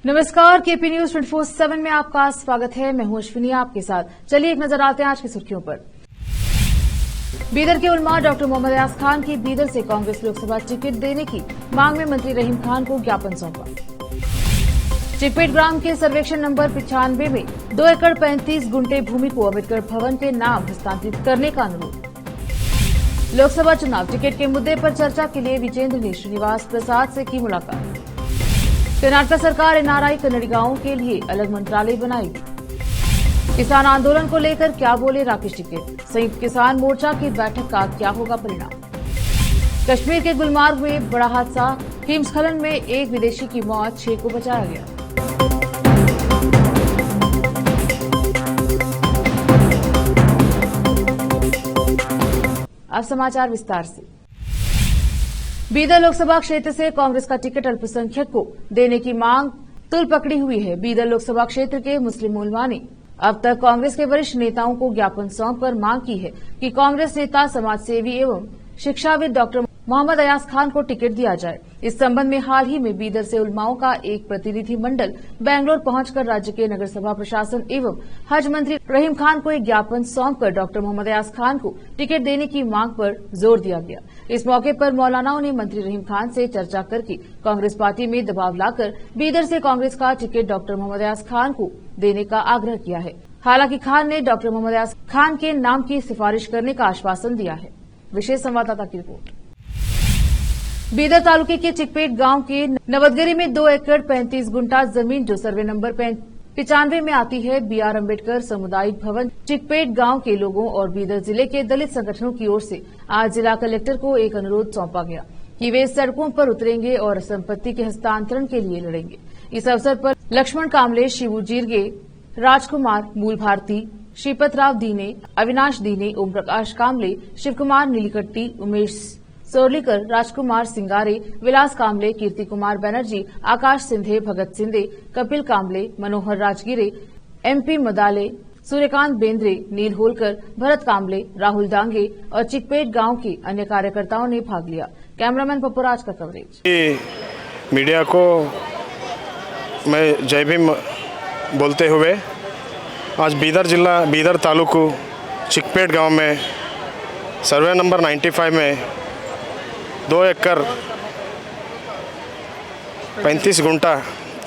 नमस्कार, KP news 24/7 में आपका स्वागत है। मैं हूं अश्विनी आपके साथ। चलिए एक नजर डालते हैं आज की सुर्खियों पर। बीदर के उलमा डॉक्टर मोहम्मद अयाज खान की बीदर से कांग्रेस लोकसभा टिकट देने की मांग में मंत्री रहीम खान को ज्ञापन सौंपा। चिकपेट ग्राम के सर्वेक्षण नंबर 95 में 2 एकड़ 35 गुंठे भूमि को अम्बेडकर भवन के नाम हस्तांतरित करने का अनुरोध। लोकसभा चुनाव टिकट के मुद्दे पर चर्चा के लिए विजेंद्र ने श्रीनिवास प्रसाद से की मुलाकात। कर्नाटक सरकार एनआरआई कन्नडिगाओं के लिए अलग मंत्रालय बनाएगी। किसान आंदोलन को लेकर क्या बोले राकेश टिकैत। संयुक्त किसान मोर्चा की बैठक का क्या होगा परिणाम। कश्मीर के गुलमार्ग में बड़ा हादसा, हिमस्खलन में एक विदेशी की मौत, 6 को बचाया गया। अब समाचार विस्तार से। बीदर लोकसभा क्षेत्र से कांग्रेस का टिकट अल्पसंख्यक को देने की मांग तुल पकड़ी हुई है। बीदर लोकसभा क्षेत्र के मुस्लिम उलमा ने अब तक कांग्रेस के वरिष्ठ नेताओं को ज्ञापन सौंपकर मांग की है कि कांग्रेस नेता, समाजसेवी एवं शिक्षाविद डॉक्टर मोहम्मद अयाज खान को टिकट दिया जाए। इस संबंध में हाल ही में बीदर से उलमाओं का एक प्रतिनिधि मंडल बेंगलोर पहुंचकर राज्य के नगर सभा प्रशासन एवं हज मंत्री रहीम खान को एक ज्ञापन सौंपकर डॉक्टर मोहम्मद अयाज खान को टिकट देने की मांग पर जोर दिया गया। इस मौके पर मौलानाओं ने मंत्री रहीम खान से चर्चा करके कांग्रेस पार्टी में दबाव लाकर बीदर से कांग्रेस का टिकट डॉक्टर मोहम्मद अयाज खान को देने का आग्रह किया है। हालांकि खान ने डॉक्टर मोहम्मद अयाज खान के नाम की सिफारिश करने का आश्वासन दिया है। विशेष संवाददाता की रिपोर्ट। बीदर तालुके के चिकपेट गांव के नवदगिरी में 2 एकड़ 35 गुंठा जमीन जो सर्वे नंबर 95 में आती है, बीआर अम्बेडकर सामुदायिक भवन चिकपेट गांव के लोगों और बीदर जिले के दलित संगठनों की ओर से आज जिला कलेक्टर को एक अनुरोध सौंपा गया कि वे सड़कों पर उतरेंगे और संपत्ति के हस्तांतरण के लिए लड़ेंगे। इस अवसर पर लक्ष्मण कामले, शिवू जीरगे, राजकुमार मूल भारती, श्रीपतराव दीने, अविनाश दीने, ओम प्रकाश कामले, शिवकुमार नीलकट्टी, उमेश सोरलीकर, राजकुमार सिंगारे, विलास कामले, कीर्ति कुमार बनर्जी, आकाश सिंधे, भगत सिंधे, कपिल कामले, मनोहर राजगिरे, एमपी मदाले, सूर्यकांत बेंद्रे, नील होलकर, भरत कामले, राहुल डांगे और चिकपेट गांव के अन्य कार्यकर्ताओं ने भाग लिया। कैमरामैन पप्पूराज का कवरेज। मीडिया को मैं जय भीम बोलते हुए आज बीदर जिला बीदर तालुकू चिकपेट गांव में सर्वे नंबर 95 में 2 एकड़ 35 गुंठा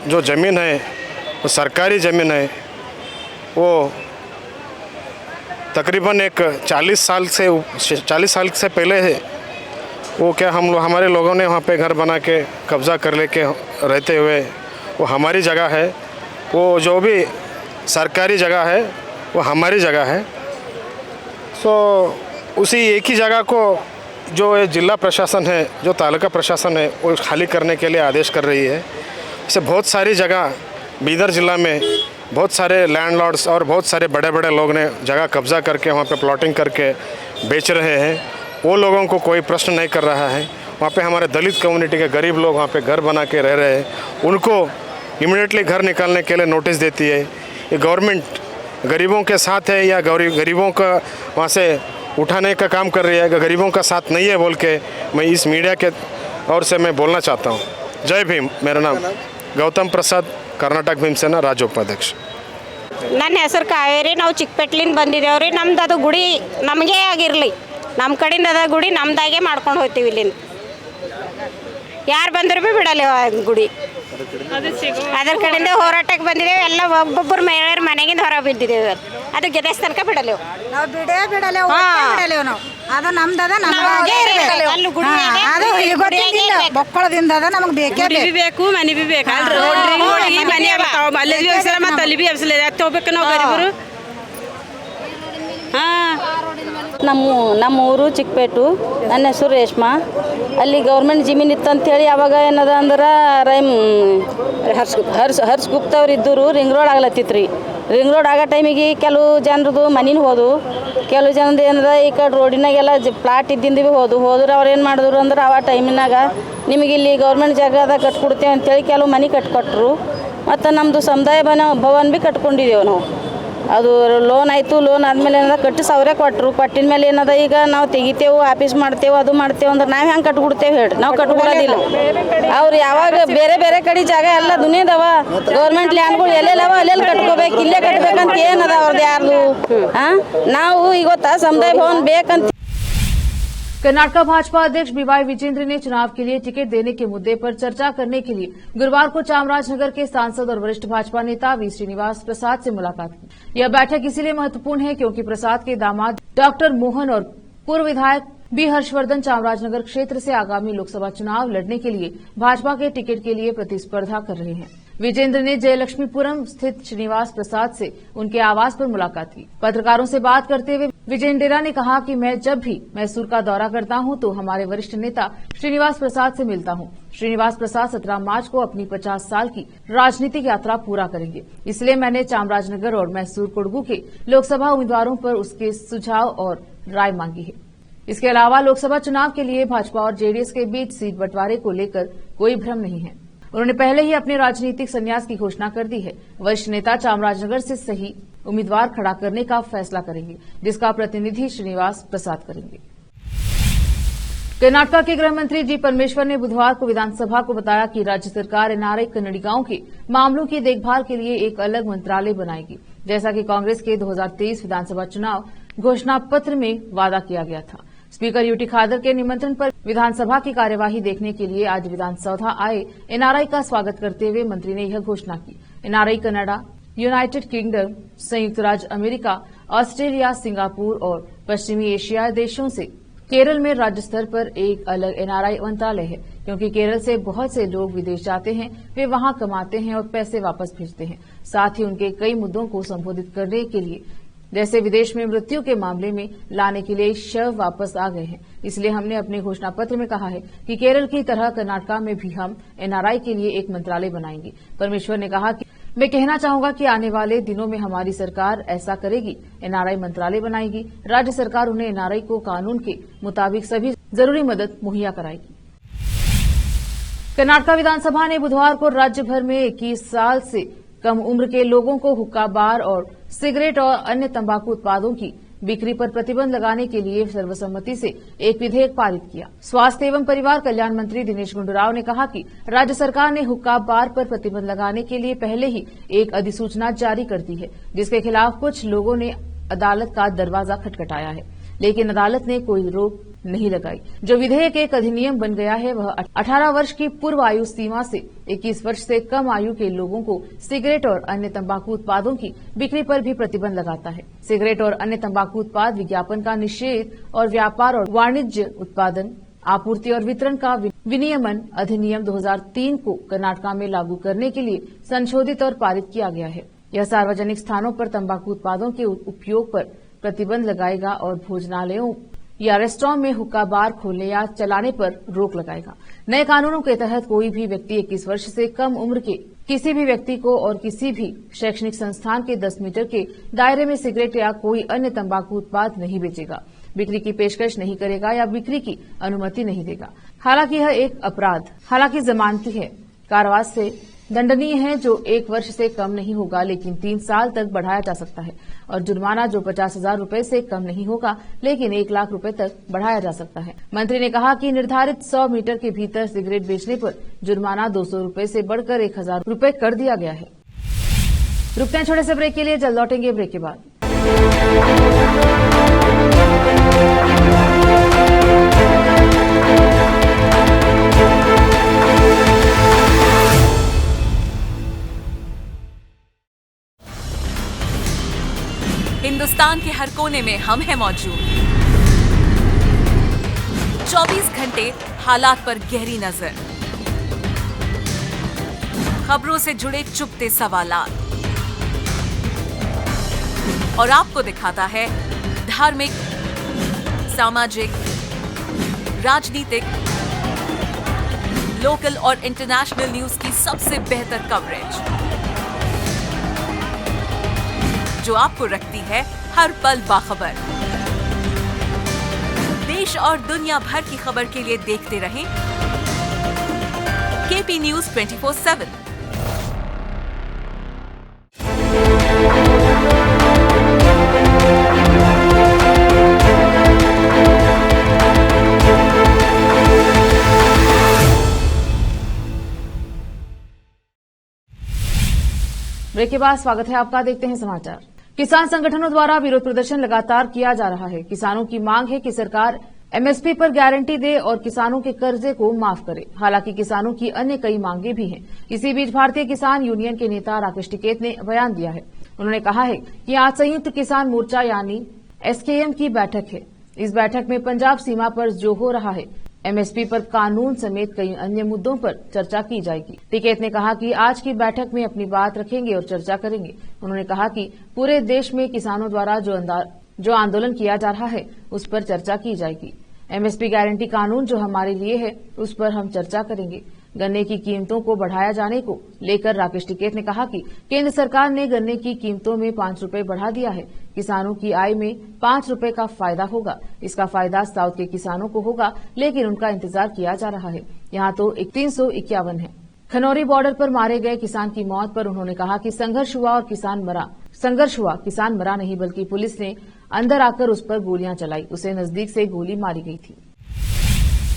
जो ज़मीन है वो सरकारी ज़मीन है। वो तकरीबन एक 40 साल से पहले है वो क्या हमारे लोगों ने वहाँ पे घर बना के कब्ज़ा कर लेके रहते हुए वो हमारी जगह है। वो जो भी सरकारी जगह है वो हमारी जगह है। सो उसी एक ही जगह को जो जिला प्रशासन है, जो तालुका प्रशासन है, वो खाली करने के लिए आदेश कर रही है। इससे बहुत सारी जगह बीदर जिला में बहुत सारे लैंडलॉर्ड्स और बहुत सारे बड़े बड़े लोग ने जगह कब्ज़ा करके वहाँ पे प्लॉटिंग करके बेच रहे हैं। वो लोगों को कोई प्रश्न नहीं कर रहा है। वहाँ पे हमारे दलित कम्युनिटी के गरीब लोग वहाँ पे घर बना के रह रहे हैं, उनको इमीडिएटली घर निकालने के लिए नोटिस देती है। ये गवर्नमेंट गरीबों के साथ है या गरीबों का वहाँ से उठाने का काम कर रही है, गरीबों का साथ नहीं है बोल के मैं इस मीडिया के ओर से मैं बोलना चाहता हूँ। जय भीम। मेरा नाम गौतम प्रसाद, कर्नाटक भीमसेना राज्य उपाध्यक्ष। ನನ್ನ ಹೆಸರು ಕಾವೇರಿ. ನಾವು ಚಿಕ್ಕಪೇಟ್ಲಿಂದ ಬಂದಿದ್ದೇವ್ರಿ. ನಮ್ದು ಅದು ಗುಡಿ ನಮಗೆ ಆಗಿರಲಿ, ನಮ್ಮ ಕಡೆಯಿಂದ ಅದ ಗುಡಿ ನಮ್ದಾಗೆ ಮಾಡ್ಕೊಂಡು ಹೋಗ್ತೀವಿ. ಇಲ್ಲಿಂದ ಯಾರು ಬಂದರೂ ಭೀ ಬಿಡಲ್ಲ ಗುಡಿ. ಅದರ ಕಡೆಯಿಂದ ಹೋರಾಟಕ್ಕೆ ಬಂದಿದ್ದೇವೆ. ಎಲ್ಲ ಒಬ್ಬೊಬ್ಬರು ಮಹಿಳೆಯರ ಮನೆಗಿಂದ ಹೊರ ಬಿದ್ದಿದ್ದೇವೆ. ಅದು ಗೆದಸ್ ತನಕ ಬಿಡಲೇವು ನಾವು. ಬಿಡಲೇವು ನಾವು. ಅದು ನಮ್ದದ ನಮಗೆ ಅಲ್ಲಿ ಗುಡಿ ಅದು ಇವತ್ತಿಂದ ಮಕ್ಕಳದಿಂದ ಅದ ನಮಗೆ ಬೇಕೇ ಬೇಕು. ಮನೆ ಬಿ ಬೇಕು. ರೋಡ್ರಿ ಮನೆ ಬರ್ತಾವ. ಅಲ್ಲಿ ಬಿ ಅವಸರ ಮತ್ತು ಅಲ್ಲಿ ಬಿ ಅವಸರ ಯಾಕೆ ಹೋಗ್ಬೇಕು ನಾವು ಗರೀಬರು. ನಮ್ಮ ಊರು ಚಿಕ್ಕಪೇಟು. ನನ್ನ ಹೆಸರು ರೇಷ್ಮಾ. ಅಲ್ಲಿ ಗೌರ್ಮೆಂಟ್ ಜಮೀನು ಇತ್ತಂತೇಳಿ ಅವಾಗ ಏನದ ಅಂದ್ರೆ ಹರ್ಷ ಗುಪ್ತ ಅವ್ರು ಇದ್ದರು. ರಿಂಗ್ ರೋಡ್ ಆಗ್ಲತ್ತಿತ್ತು ರೀ. ರಿಂಗ್ ರೋಡ್ ಆಗೋ ಟೈಮಿಗೆ ಕೆಲವು ಜನರದು ಮನಿನ ಹೋದು, ಕೆಲವು ಜನದ ಏನದ ಈ ಕಡೆ ರೋಡಿನಾಗೆಲ್ಲ ಪ್ಲಾಟ್ ಇದ್ದಿಂದ ಭೀ ಹೋದ್ರೆ ಅವ್ರು ಏನು ಮಾಡಿದ್ರು ಅಂದ್ರೆ ಆ ಟೈಮಿನಾಗ ನಿಮಗೆ ಇಲ್ಲಿ ಗೌರ್ಮೆಂಟ್ ಜಾಗದಾಗ ಕಟ್ಕೊಡ್ತೇವೆ ಅಂತೇಳಿ ಕೆಲವು ಮನೆ ಕಟ್ಕೊಟ್ರು. ಮತ್ತು ನಮ್ಮದು ಸಮುದಾಯ ಭವನ ಭೀ ಕಟ್ಕೊಂಡಿದ್ದೇವೆ ನಾವು. ಅದು ಲೋನ್ ಆಯಿತು. ಲೋನ್ ಆದಮೇಲೆ ಏನದ ಕಟ್ಟಿ ಸಾವಿರ ಕೊಟ್ಟರು. ಕೊಟ್ಟಿನ ಮೇಲೆ ಏನದ ಈಗ ನಾವು ತೆಗಿತೇವೆ, ಆಫೀಸ್ ಮಾಡ್ತೇವೆ, ಅದು ಮಾಡ್ತೇವೆ ಅಂದ್ರೆ ನಾವು ಹೆಂಗೆ ಕಟ್ಕೊಡ್ತೇವೆ ಹೇಳ್ರಿ? ನಾವು ಕಟ್ಕೊಡೋದಿಲ್ಲ. ಅವ್ರು ಯಾವಾಗ ಬೇರೆ ಬೇರೆ ಕಡೆ ಜಾಗ ಎಲ್ಲ ದುನಿಯದವ, ಗೌರ್ಮೆಂಟ್ ಲ್ಯಾಂಡ್ಗಳು ಎಲ್ಲೆಲ್ಲವ ಅಲ್ಲೆಲ್ಲಿ ಕಟ್ಕೋಬೇಕು, ಇಲ್ಲೇ ಕಟ್ಬೇಕಂತ ಏನದ ಅವ್ರದ್ದು ಯಾರ್ದು? ನಾವು ಇವತ್ತು ಸಮುದಾಯ ಭವನ ಬೇಕಂತ. कर्नाटका भाजपा अध्यक्ष बीवाई विजेंद्र ने चुनाव के लिए टिकट देने के मुद्दे पर चर्चा करने के लिए गुरुवार को चामराजनगर के सांसद और वरिष्ठ भाजपा नेता वी श्रीनिवास प्रसाद से मुलाकात की। यह बैठक इसलिए महत्वपूर्ण है क्योंकि प्रसाद के दामाद डॉक्टर मोहन और पूर्व विधायक बी हर्षवर्धन चामराजनगर क्षेत्र से आगामी लोकसभा चुनाव लड़ने के लिए भाजपा के टिकट के लिए प्रतिस्पर्धा कर रहे हैं। विजेंद्र ने जयलक्ष्मीपुरम स्थित श्रीनिवास प्रसाद से उनके आवास पर मुलाकात की। पत्रकारों से बात करते हुए विजेंद्र ने कहा कि मैं जब भी मैसूर का दौरा करता हूं तो हमारे वरिष्ठ नेता श्रीनिवास प्रसाद से मिलता हूं। श्रीनिवास प्रसाद 17 मार्च को अपनी 50 साल की राजनीतिक यात्रा पूरा करेंगे, इसलिए मैंने चामराजनगर और मैसूर कोडगू के लोकसभा उम्मीदवारों पर उसके सुझाव और राय मांगी है। इसके अलावा लोकसभा चुनाव के लिए भाजपा और जेडीएस के बीच सीट बंटवारे को लेकर कोई भ्रम नहीं है। उन्होंने पहले ही अपने राजनीतिक संन्यास की घोषणा कर दी है। वरिष्ठ नेता चामराजनगर से सही उम्मीदवार खड़ा करने का फैसला करेंगे, जिसका प्रतिनिधि श्रीनिवास प्रसाद करेंगे। कर्नाटका के गृह मंत्री जी परमेश्वर ने बुधवार को विधानसभा को बताया कि राज्य सरकार एनआरआई कन्नडिगांव के मामलों की देखभाल के लिए एक अलग मंत्रालय बनाएगी, जैसा कि कांग्रेस के 2023 विधानसभा चुनाव घोषणा पत्र में वादा किया गया था। स्पीकर यूटी खादर के निमंत्रण पर विधानसभा की कार्यवाही देखने के लिए आज विधानसभा आए एनआरआई का स्वागत करते हुए मंत्री ने यह घोषणा की। एनआरआई कनाडा, यूनाइटेड किंगडम, संयुक्त राज्य अमेरिका, ऑस्ट्रेलिया, सिंगापुर और पश्चिमी एशिया देशों से केरल में राज्य स्तर पर एक अलग एनआरआई मंत्रालय है, क्योंकि केरल से बहुत से लोग विदेश जाते हैं, वे वहां कमाते हैं और पैसे वापस भेजते हैं। साथ ही उनके कई मुद्दों को संबोधित करने के लिए, जैसे विदेश में मृत्यु के मामले में लाने के लिए शव वापस आ गए हैं। इसलिए हमने अपने घोषणा पत्र में कहा है कि केरल की तरह कर्नाटका में भी हम एनआरआई के लिए एक मंत्रालय बनाएंगे। परमेश्वर ने कहा कि मैं कहना चाहूंगा कि आने वाले दिनों में हमारी सरकार ऐसा करेगी, एनआरआई मंत्रालय बनाएगी। राज्य सरकार उन्हें एनआरआई को कानून के मुताबिक सभी जरूरी मदद मुहैया कराएगी। कर्नाटका विधानसभा ने बुधवार को राज्य भर में 21 साल से कम उम्र के लोगों को हुक्का बार और सिगरेट और अन्य तंबाकू उत्पादों की बिक्री पर प्रतिबंध लगाने के लिए सर्वसम्मति से एक विधेयक पारित किया। स्वास्थ्य एवं परिवार कल्याण मंत्री दिनेश गुंडूराव ने कहा कि राज्य सरकार ने हुक्का बार पर प्रतिबंध लगाने के लिए पहले ही एक अधिसूचना जारी कर दी है, जिसके खिलाफ कुछ लोगों ने अदालत का दरवाजा खटखटाया है, लेकिन अदालत ने कोई रोक नहीं लगाई। जो विधेयक एक अधिनियम बन गया है वह 18 वर्ष की पूर्व आयु सीमा से 21 वर्ष से कम आयु के लोगों को सिगरेट और अन्य तंबाकू उत्पादों की बिक्री पर भी प्रतिबंध लगाता है। सिगरेट और अन्य तंबाकू उत्पाद विज्ञापन का निषेध और व्यापार और वाणिज्य उत्पादन, आपूर्ति और वितरण का विनियमन अधिनियम 2003 को कर्नाटका में लागू करने के लिए संशोधित और पारित किया गया है। यह सार्वजनिक स्थानों पर तंबाकू उत्पादों के उपयोग पर प्रतिबंध लगाएगा और भोजनालयों या रेस्टोरेंट में हुक्का बार खोलने या चलाने पर रोक लगाएगा। नए कानूनों के तहत कोई भी व्यक्ति 21 वर्ष से कम उम्र के किसी भी व्यक्ति को और किसी भी शैक्षणिक संस्थान के 10 मीटर के दायरे में सिगरेट या कोई अन्य तंबाकू उत्पाद नहीं बेचेगा, बिक्री की पेशकश नहीं करेगा या बिक्री की अनुमति नहीं देगा। हालांकि यह एक अपराध जमानती है, कारावास से दंडनीय है, जो 1 वर्ष से कम नहीं होगा लेकिन 3 साल तक बढ़ाया जा सकता है, और जुर्माना जो 50,000 रूपये से कम नहीं होगा लेकिन 1 लाख रूपये तक बढ़ाया जा सकता है। मंत्री ने कहा कि निर्धारित 100 मीटर के भीतर सिगरेट बेचने पर जुर्माना 200 रूपये से बढ़कर 1,000 रूपये कर दिया गया है। रुकते हैं छोटे से ब्रेक के लिए, जल्द लौटेंगे ब्रेक के बाद। हिंदुस्तान के हर कोने में हम हैं मौजूद। 24 घंटे हालात पर गहरी नजर, खबरों से जुड़े चुपते सवालात, और आपको दिखाता है धार्मिक, सामाजिक, राजनीतिक, लोकल और इंटरनेशनल न्यूज की सबसे बेहतर कवरेज, जो आपको रखती है हर पल बाखबर। देश और दुनिया भर की खबर के लिए देखते रहें केपी न्यूज 24/7। ब्रेक के बाद स्वागत है आपका, देखते हैं समाचार। किसान संगठनों द्वारा विरोध प्रदर्शन लगातार किया जा रहा है। किसानों की मांग है कि सरकार एमएसपी पर गारंटी दे और किसानों के कर्जे को माफ करे। हालांकि किसानों की अन्य कई मांगे भी हैं। इसी बीच भारतीय किसान यूनियन के नेता राकेश टिकैत ने बयान दिया है। उन्होंने कहा है कि आज संयुक्त किसान मोर्चा यानी एसकेएम की बैठक है। इस बैठक में पंजाब सीमा पर जो हो रहा है, एमएसपी पर कानून समेत कई अन्य मुद्दों पर चर्चा की जाएगी। टिकैत ने कहा कि आज की बैठक में अपनी बात रखेंगे और चर्चा करेंगे। उन्होंने कहा कि पूरे देश में किसानों द्वारा जो आंदोलन किया जा रहा है उस पर चर्चा की जाएगी। एमएसपी गारंटी कानून जो हमारे लिए है उस पर हम चर्चा करेंगे। गन्ने की कीमतों को बढ़ाया जाने को लेकर राकेश टिकैत ने कहा कि केंद्र सरकार ने गन्ने की कीमतों में 5 रुपए बढ़ा दिया है। किसानों की आय में 5 रुपए का फायदा होगा। इसका फायदा साउथ के किसानों को होगा, लेकिन उनका इंतजार किया जा रहा है। यहाँ तो 351 है। खनौरी बॉर्डर पर मारे गए किसान की मौत पर उन्होंने कहा कि संघर्ष हुआ, किसान मरा नहीं, बल्कि पुलिस ने अंदर आकर उस पर गोलियां चलाई। उसे नजदीक से गोली मारी गई थी।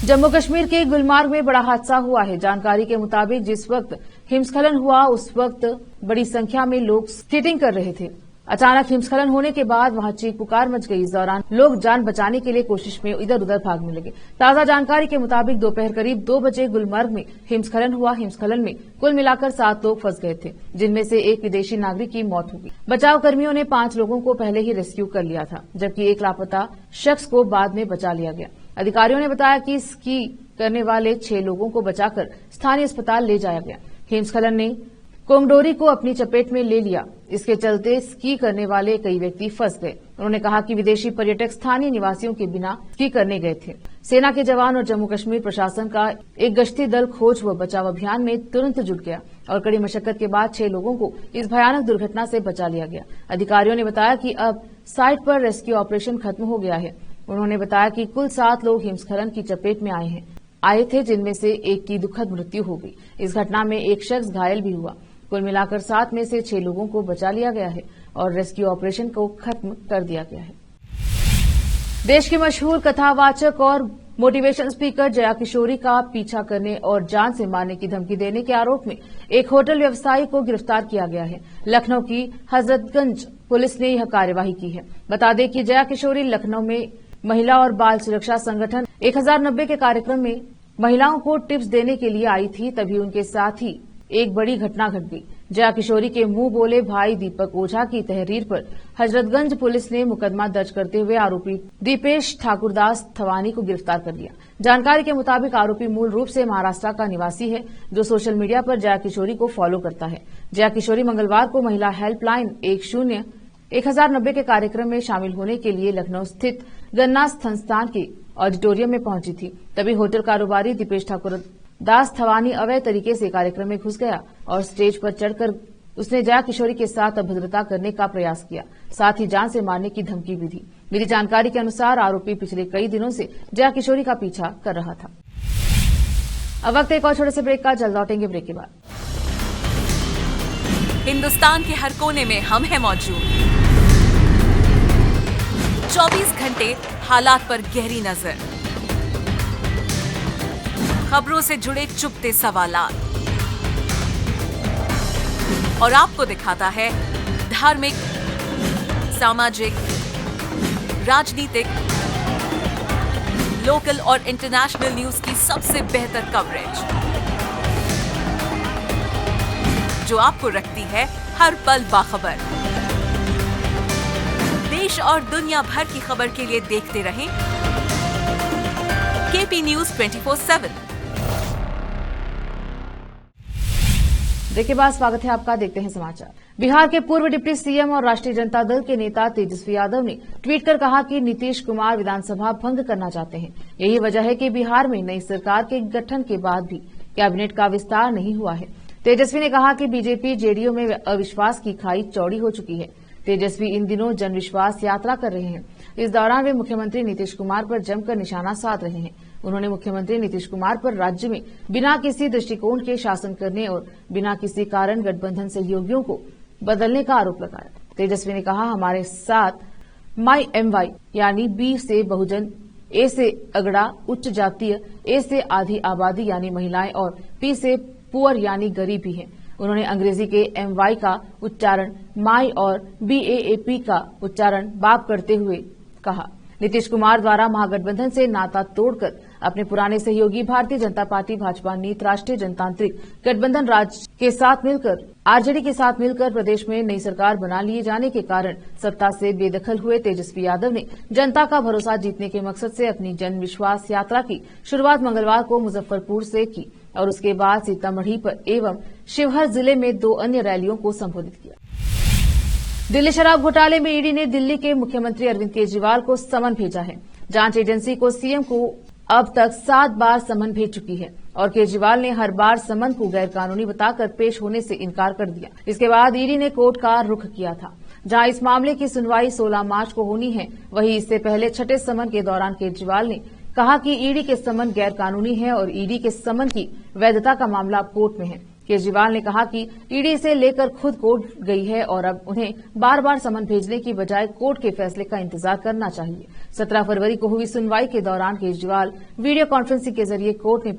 जम्मू कश्मीर के गुलमार्ग में बड़ा हादसा हुआ है। जानकारी के मुताबिक जिस वक्त हिमस्खलन हुआ उस वक्त बड़ी संख्या में लोग स्केटिंग कर रहे थे। अचानक हिमस्खलन होने के बाद वहां चीख पुकार मच गई। इस दौरान लोग जान बचाने के लिए कोशिश में इधर उधर भागने लगे। ताजा जानकारी के मुताबिक दोपहर करीब 2 बजे गुलमर्ग में हिमस्खलन हुआ। हिमस्खलन में कुल मिलाकर 7 लोग फंस गए थे, जिनमें से एक विदेशी नागरिक की मौत हो गई। बचाव कर्मियों ने 5 लोगों को पहले ही रेस्क्यू कर लिया था, जबकि एक लापता शख्स को बाद में बचा लिया गया। अधिकारियों ने बताया कि स्की करने वाले 6 लोगों को बचाकर स्थानीय अस्पताल ले जाया गया। हिमस्खलन ने कोंगडोरी को अपनी चपेट में ले लिया। इसके चलते स्की करने वाले कई व्यक्ति फंस गए। उन्होंने कहा कि विदेशी पर्यटक स्थानीय निवासियों के बिना स्की करने गए थे। सेना के जवान और जम्मू कश्मीर प्रशासन का एक गश्ती दल खोज व बचाव अभियान में तुरंत जुट गया और कड़ी मशक्कत के बाद 6 लोगों को इस भयानक दुर्घटना से बचा लिया गया। अधिकारियों ने बताया कि अब साइट पर रेस्क्यू ऑपरेशन खत्म हो गया है। उन्होंने बताया कि कुल 7 लोग हिमस्खलन की चपेट में आए थे, जिनमें से एक की दुखद मृत्यु हो गई। इस घटना में एक शख्स घायल भी हुआ। कुल मिलाकर 7 में से 6 लोगों को बचा लिया गया है और रेस्क्यू ऑपरेशन को खत्म कर दिया गया है। देश की मशहूर कथावाचक और मोटिवेशन स्पीकर जया किशोरी का पीछा करने और जान से मारने की धमकी देने के आरोप में एक होटल व्यवसायी को गिरफ्तार किया गया है। लखनऊ की हजरतगंज पुलिस ने यह कार्यवाही की है। बता दें कि जया किशोरी लखनऊ में महिला और बाल सुरक्षा संगठन 1090 के कार्यक्रम में महिलाओं को टिप्स देने के लिए आई थी। तभी उनके साथ ही एक बड़ी घटना घट गई। जया किशोरी के मुंह बोले भाई दीपक ओझा की तहरीर पर हजरतगंज पुलिस ने मुकदमा दर्ज करते हुए आरोपी दीपेश ठाकुरदास थवानी को गिरफ्तार कर लिया। जानकारी के मुताबिक आरोपी मूल रूप से महाराष्ट्र का निवासी है, जो सोशल मीडिया पर जया किशोरी को फॉलो करता है। जया किशोरी मंगलवार को महिला हेल्पलाइन 1090 के कार्यक्रम में शामिल होने के लिए लखनऊ स्थित गन्ना संस्थान के ऑडिटोरियम में पहुंची थी। तभी होटल कारोबारी दीपेश ठाकुरदास थवानी अवैध तरीके से कार्यक्रम में घुस गया और स्टेज पर चढ़कर उसने जया किशोरी के साथ अभद्रता करने का प्रयास किया, साथ ही जान से मारने की धमकी भी दी। मिली जानकारी के अनुसार आरोपी पिछले कई दिनों से जया किशोरी का पीछा कर रहा था। अब वक्त एक और छोटे से ब्रेक का, जल्द लौटेंगे ब्रेक के बाद। हिंदुस्तान के हर कोने में हम हैं मौजूद। 24 घंटे हालात पर गहरी नजर, खबरों से जुड़े चुपते सवालात और आपको दिखाता है धार्मिक, सामाजिक, राजनीतिक, लोकल और इंटरनेशनल न्यूज की सबसे बेहतर कवरेज, जो आपको रखती है हर पल बाखबर। देश और दुनिया भर की खबर के लिए देखते रहें केपी न्यूज 24/7। ब्रेक के बाद स्वागत है आपका, देखते हैं समाचार। बिहार के पूर्व डिप्टी सीएम और राष्ट्रीय जनता दल के नेता तेजस्वी यादव ने ट्वीट कर कहा कि नीतीश कुमार विधानसभा भंग करना चाहते हैं। यही वजह है कि बिहार में नई सरकार के गठन के बाद भी कैबिनेट का विस्तार नहीं हुआ है। तेजस्वी ने कहा कि बीजेपी जेडीयू में अविश्वास की खाई चौड़ी हो चुकी है। तेजस्वी इन दिनों जन विश्वास यात्रा कर रहे हैं। इस दौरान वे मुख्यमंत्री नीतीश कुमार पर जमकर निशाना साध रहे हैं। उन्होंने मुख्यमंत्री नीतीश कुमार पर राज्य में बिना किसी दृष्टिकोण के शासन करने और बिना किसी कारण गठबंधन सहयोगियों को बदलने का आरोप लगाया। तेजस्वी ने कहा, हमारे साथ माई MY यानी बी से बहुजन, ए से अगड़ा उच्च जातीय, ए से आधी आबादी यानी महिलाएं और पी से पुअर यानी गरीब भी है। उन्होंने अंग्रेजी के MY का उच्चारण माई और BAAP का उच्चारण बाप करते हुए कहा। नीतीश कुमार द्वारा महागठबंधन से नाता तोड़कर अपने पुराने सहयोगी भारतीय जनता पार्टी भाजपा नीत राष्ट्रीय जनतांत्रिक गठबंधन आरजेडी के साथ मिलकर प्रदेश में नई सरकार बना लिए जाने के कारण सत्ता से बेदखल हुए तेजस्वी यादव ने जनता का भरोसा जीतने के मकसद से अपनी जन विश्वास यात्रा की शुरुआत मंगलवार को मुजफ्फरपुर से की और उसके बाद सीतामढ़ी पर एवं शिवहर जिले में 2 अन्य रैलियों को संबोधित किया। दिल्ली शराब घोटाले में ईडी ने दिल्ली के मुख्यमंत्री अरविंद केजरीवाल को समन भेजा है। जांच एजेंसी को सीएम को अब तक 7 बार समन भेज चुकी है और केजरीवाल ने हर बार समन को गैरकानूनी बताकर पेश होने से इनकार कर दिया। इसके बाद ईडी ने कोर्ट का रुख किया था, जहां इस मामले की सुनवाई 16 मार्च को होनी है। वहीं इससे पहले छठे समन के दौरान केजरीवाल ने कहा कि ईडी के समन गैरकानूनी है और ईडी के समन की वैधता का मामला अब कोर्ट में है। केजरीवाल ने कहा कि ईडी इसे लेकर खुद कोर्ट गई है और अब उन्हें बार बार समन भेजने की बजाय कोर्ट के फैसले का इंतजार करना चाहिए। 17 फरवरी को हुई सुनवाई के दौरान केजरीवाल वीडियो कॉन्फ्रेंसिंग के जरिए कोर्ट में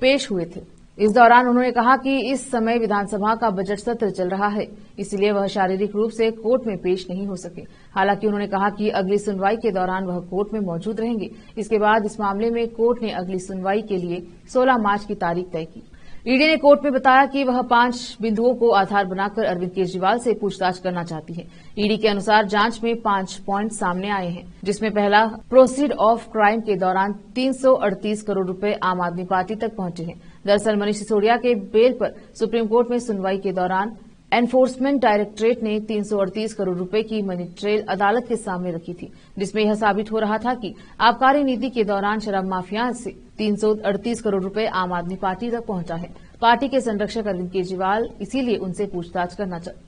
पेश हुए थे। इस दौरान उन्होंने कहा कि इस समय विधानसभा का बजट सत्र चल रहा है, इसलिए वह शारीरिक रूप से कोर्ट में पेश नहीं हो सके। हालांकि उन्होंने कहा कि अगली सुनवाई के दौरान वह कोर्ट में मौजूद रहेंगे। इसके बाद इस मामले में कोर्ट ने अगली सुनवाई के लिए 16 मार्च की तारीख तय की। ईडी ने कोर्ट में बताया कि वह 5 बिंदुओं को आधार बनाकर अरविंद केजरीवाल से पूछताछ करना चाहती है। ईडी के अनुसार जांच में 5 पॉइंट सामने आए हैं, जिसमें पहला, प्रोसीड ऑफ क्राइम के दौरान 338 करोड़ रुपए आम आदमी पार्टी तक पहुंचे हैं। दरअसल मनीष सिसोदिया के बेल पर सुप्रीम कोर्ट में सुनवाई के दौरान एनफोर्समेंट डायरेक्टरेट ने 338 करोड़ रुपए की मनी ट्रेल अदालत के सामने रखी थी, जिसमें यह साबित हो रहा था कि आबकारी नीति के दौरान शराब माफिया से 338 करोड़ रुपए आम आदमी पार्टी तक पहुंचा है। पार्टी के संरक्षक अरविंद केजरीवाल इसीलिए उनसे पूछताछ करना चाहते।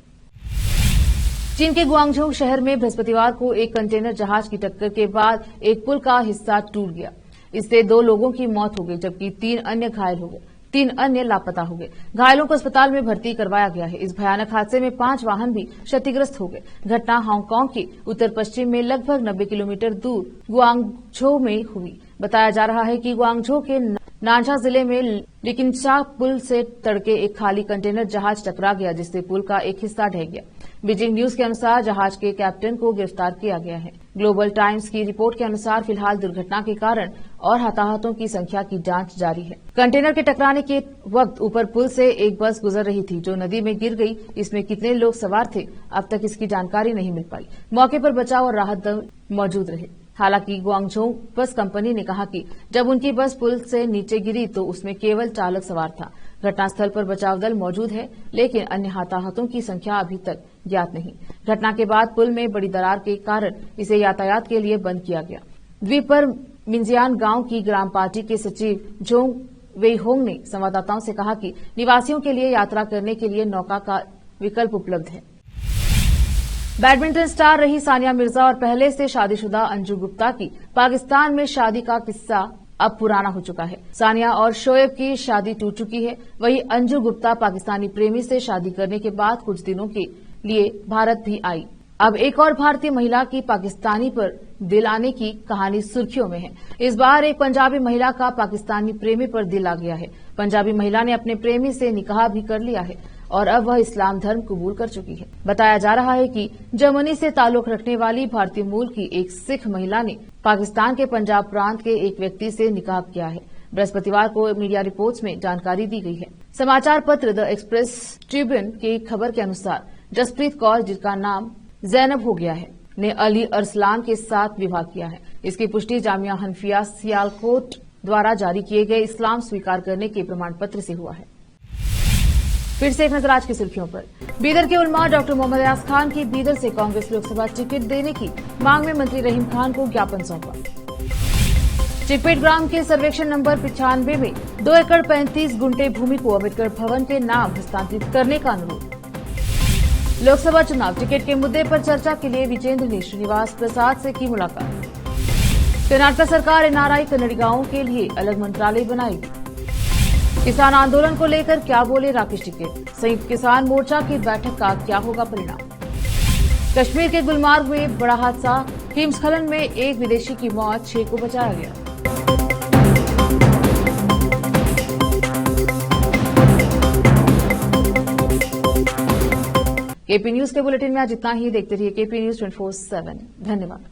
चीन के गुआंगझो शहर में बृहस्पतिवार को एक कंटेनर जहाज की टक्कर के बाद एक पुल का हिस्सा टूट गया। इससे 2 लोगों की मौत हो गई, जबकि 3 अन्य घायल हो गए। 3 अन्य लापता हो गए। घायलों को अस्पताल में भर्ती करवाया गया है। इस भयानक हादसे में 5 वाहन भी क्षतिग्रस्त हो गए। घटना हांगकांग के उत्तर पश्चिम में लगभग 90 किलोमीटर दूर गुआंगझो में हुई। बताया जा रहा है कि गुआंगझो के नानशा जिले में लिकिनचा पुल से तड़के एक खाली कंटेनर जहाज टकरा गया, जिससे पुल का एक हिस्सा ढह गया। बीजिंग न्यूज के अनुसार जहाज के कैप्टन को गिरफ्तार किया गया है। ग्लोबल टाइम्स की रिपोर्ट के अनुसार फिलहाल दुर्घटना के कारण और हताहतों की संख्या की जांच जारी है। कंटेनर के टकराने के वक्त ऊपर पुल से एक बस गुजर रही थी, जो नदी में गिर गई। इसमें कितने लोग सवार थे, अब तक इसकी जानकारी नहीं मिल पाई। मौके पर बचाव और राहत दल मौजूद रहे। हालांकि गुआंगझो बस कंपनी ने कहा कि जब उनकी बस पुल से नीचे गिरी तो उसमें केवल चालक सवार था। घटनास्थल पर बचाव दल मौजूद है, लेकिन अन्य हताहतों की संख्या अभी तक ज्ञात नहीं। घटना के बाद पुल में बड़ी दरार के कारण इसे यातायात के लिए बंद किया गया। द्वीप पर मिंजियान गांव की ग्राम पार्टी के सचिव जोंग वेईहोंग ने संवाददाताओं से कहा कि निवासियों के लिए यात्रा करने के लिए नौका का विकल्प उपलब्ध है। बैडमिंटन स्टार रही सानिया मिर्जा और पहले से शादीशुदा अंजू गुप्ता की पाकिस्तान में शादी का किस्सा अब पुराना हो चुका है। सानिया और शोएब की शादी टूट चुकी है। वहीं अंजू गुप्ता पाकिस्तानी प्रेमी से शादी करने के बाद कुछ दिनों के लिए भारत भी आई। अब एक और भारतीय महिला की पाकिस्तानी पर दिल आने की कहानी सुर्खियों में है। इस बार एक पंजाबी महिला का पाकिस्तानी प्रेमी पर दिल आ गया है। पंजाबी महिला ने अपने प्रेमी से निकाह भी कर लिया है और अब वह इस्लाम धर्म कबूल कर चुकी है। बताया जा रहा है कि जर्मनी से ताल्लुक रखने वाली भारतीय मूल की एक सिख महिला ने पाकिस्तान के पंजाब प्रांत के एक व्यक्ति से निकाह किया है। बृहस्पतिवार को मीडिया रिपोर्ट्स में जानकारी दी गई है। समाचार पत्र द एक्सप्रेस ट्रिब्यून की खबर के अनुसार जसप्रीत कौर, जिसका नाम जैनब हो गया है, ने अली अरसलान के साथ विवाह किया है। इसकी पुष्टि जामिया हनफिया सियालकोट द्वारा जारी किए गए इस्लाम स्वीकार करने के प्रमाण पत्र से हुआ है। फिर से एक नजर आज की सुर्खियों पर। बीदर के उलमा डॉक्टर मोहम्मद अयाज खान की बीदर से कांग्रेस लोकसभा टिकट देने की मांग में मंत्री रहीम खान को ज्ञापन सौंपा। चिकपेट ग्राम के सर्वेक्षण नंबर 95 में 2 एकड़ 35 गुंठे भूमि को अम्बेडकर भवन के नाम हस्तांतरित करने का अनुरोध। लोकसभा चुनाव टिकट के मुद्दे पर चर्चा के लिए विजेंद्र ने श्रीनिवास प्रसाद से की मुलाकात। कर्नाटक सरकार एनआरआई कन्नडिगाओं के लिए अलग मंत्रालय बनाएगी। किसान आंदोलन को लेकर क्या बोले राकेश टिकैत। संयुक्त किसान मोर्चा की बैठक का क्या होगा परिणाम। कश्मीर के गुलमार्ग में बड़ा हादसा, हिमस्खलन में एक विदेशी की मौत, 6 को बचाया गया। केपी न्यूज के बुलेटिन में आज इतना ही। देखते रहिए केपी न्यूज 24/7। धन्यवाद।